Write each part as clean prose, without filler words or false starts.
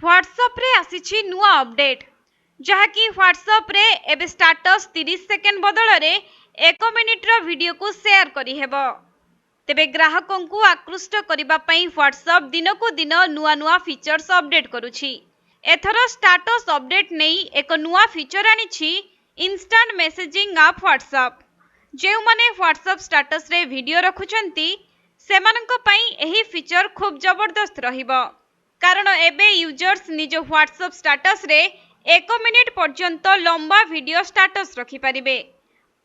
WhatsApp रे आसीछि नुआ update जहाँकि WhatsApp रे एबे स्टाटस 30 सेकेंड बदल रे 1 मिनिट रो वीडियो को शेयर करी हेबो। तेबे ग्राहकों को आकृष्ट करिबा पई WhatsApp दिन को दिन नुआ नुआ फीचर्स अपडेट करूछि। एथरो स्टाटस अपडेट नै एक नुआ फीचर आनिछि इंस्टेंट मेसेजिंग ऐप WhatsApp। जे माने WhatsApp स्टाटस रे वीडियो रखुछंती सेमानंक पई एही फीचर खूब जबरदस्त रहिबो। कारण एबे यूजर्स निज WhatsApp स्टाटस रे 1 मिनिट पर्यंत लंबा वीडियो स्टाटस रखि परिबे।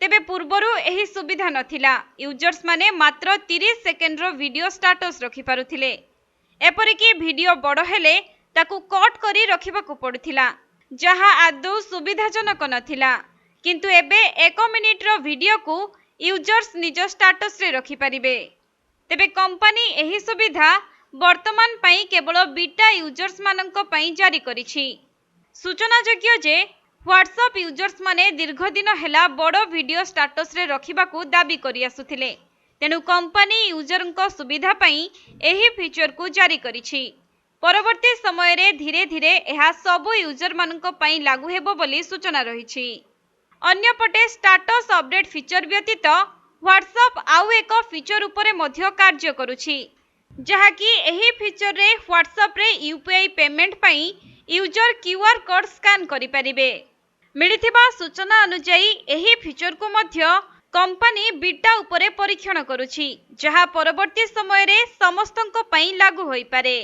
तेबे पूर्वरु एही सुविधा नथिला। यूजर्स माने मात्र 30 सेकेंड रो वीडियो स्टाटस रखि पारुथिले। एपरिकी वीडियो बड़ हेले ताकू कट करी रखिबाकू पडुथिला, जहा आदौ सुविधाजनक नथिला। किंतु एबे 1 मिनिट रो वीडियो को यूजर्स निज स्टाटस रे रखि परिबे। तेबे कंपनी एही सुविधा वर्तमान पई केवल बीटा यूजर्स मानंक पई जारी करिछि। सूचनायोग्य जे WhatsApp यूजर्स माने दीर्घ दिन हेला बड़ वीडियो स्टाटस रे रखिबाकू दाबी करि आसुथिले। तेनु कंपनी यूजरंक सुविधा पई एही फीचर को जारी करिछि। परवर्ती समय रे धीरे धीरे एहा सब यूजर मानंक पई लागू हेबो बोली सूचना रहिछि। अन्यपटे स्टाटस अपडेट फीचर व्यतीत WhatsApp आउ एक फीचर उपरे मध्य कार्य करुछि, जहाँकि एही फीचर रे WhatsApp रे UPI पेमेंट पई यूजर QR कोड स्कैन करि परिबे। मिलिथिबा सूचना अनुसार एही फीचर को मध्य कंपनी बीटा उपरे परीक्षण करुछि, जहा परवर्ती समय रे समस्तंक पई लागू होई पारे।